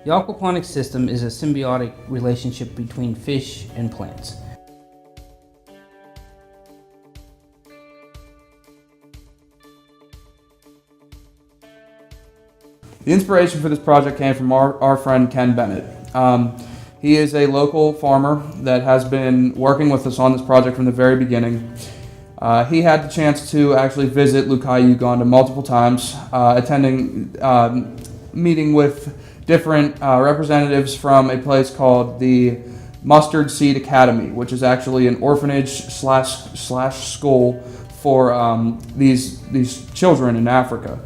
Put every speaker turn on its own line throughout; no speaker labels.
The aquaponics system is a symbiotic relationship between fish and plants.
The inspiration for this project came from our friend Ken Bennett. He is a local farmer that has been working with us on this project from the very beginning. He had the chance to actually visit Lukai, Uganda multiple times, attending, meeting with different representatives from a place called the Mustard Seed Academy, which is actually an orphanage slash school for these children in Africa.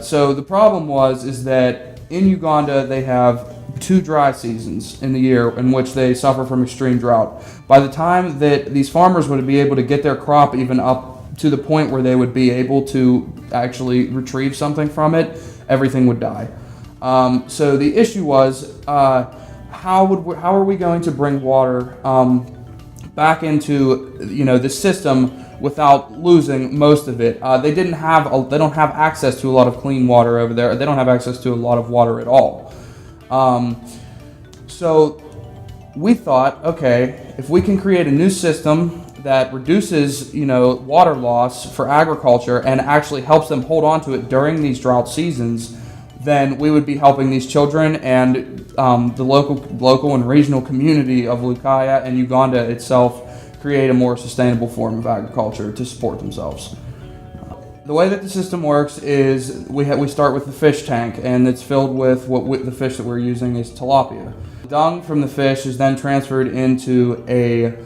So the problem is that in Uganda they have 2 dry seasons in the year in which they suffer from extreme drought. By the time that these farmers would be able to get their crop even up to the point where they would be able to actually retrieve something from it, everything would die. So the issue was, how are we going to bring water back into the system without losing most of it? They don't have access to a lot of clean water over there. They don't have access to a lot of water at all. So we thought, okay, if we can create a new system that reduces water loss for agriculture and actually helps them hold on to it during these drought seasons, then we would be helping these children and the local and regional community of Lukaya and Uganda itself create a more sustainable form of agriculture to support themselves. The way that the system works is we start with the fish tank, and it's filled with the fish that we're using is tilapia. Dung from the fish is then transferred into a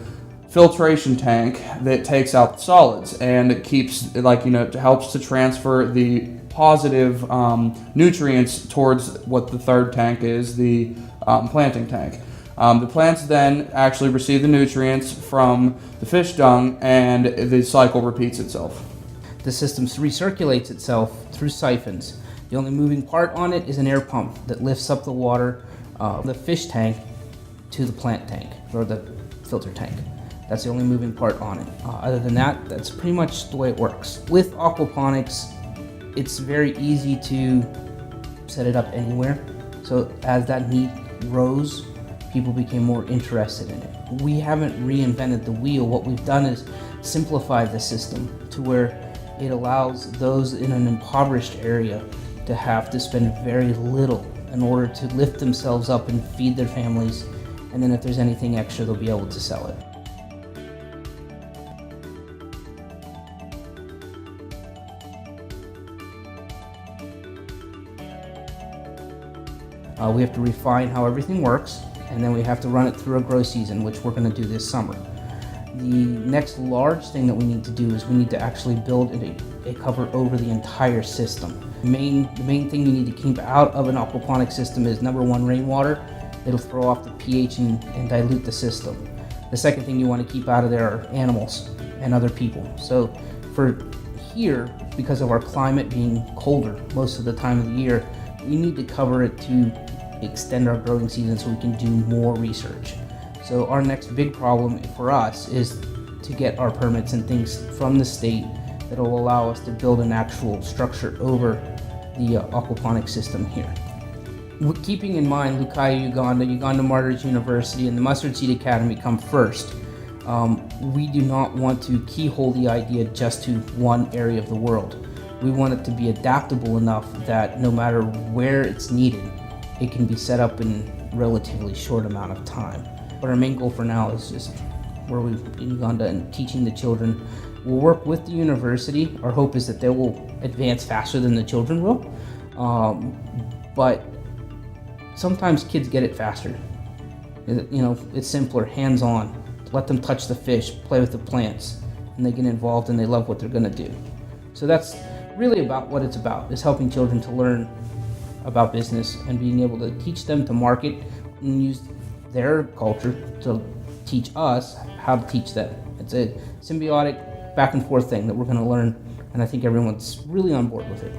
filtration tank that takes out the solids, and it keeps it helps to transfer the positive nutrients towards what the third tank is, the planting tank. The plants then actually receive the nutrients from the fish dung, and the cycle repeats itself.
The system recirculates itself through siphons. The only moving part on it is an air pump that lifts up the water, the fish tank, to the plant tank, or the filter tank. That's the only moving part on it. Other than that, that's pretty much the way it works. With aquaponics, it's very easy to set it up anywhere. So as that need rose, people became more interested in it. We haven't reinvented the wheel. What we've done is simplify the system to where it allows those in an impoverished area to have to spend very little in order to lift themselves up and feed their families, and then if there's anything extra, they'll be able to sell it. We have to refine how everything works, and then we have to run it through a grow season, which we're going to do this summer. The next large thing that we need to do is we need to actually build a cover over the entire system. The main thing you need to keep out of an aquaponic system is, number one, rainwater. It'll throw off the pH and dilute the system. The second thing you want to keep out of there are animals and other people. So for here, because of our climate being colder most of the time of the year, we need to cover it to extend our growing season so we can do more research. So our next big problem for us is to get our permits and things from the state that will allow us to build an actual structure over the aquaponic system here. Keeping in mind Lukaya, Uganda Martyrs University, and the Mustard Seed Academy come first, we do not want to keyhole the idea just to one area of the world. We want it to be adaptable enough that no matter where it's needed, it can be set up in a relatively short amount of time. But our main goal for now is just where we're in Uganda and teaching the children. We'll work with the university. Our hope is that they will advance faster than the children will. But sometimes kids get it faster. It's simpler, hands-on. Let them touch the fish, play with the plants, and they get involved and they love what they're gonna do. So that's really about what it's about, is helping children to learn about business and being able to teach them to market and use their culture to teach us how to teach them. It's a symbiotic back and forth thing that we're going to learn, and I think everyone's really on board with it.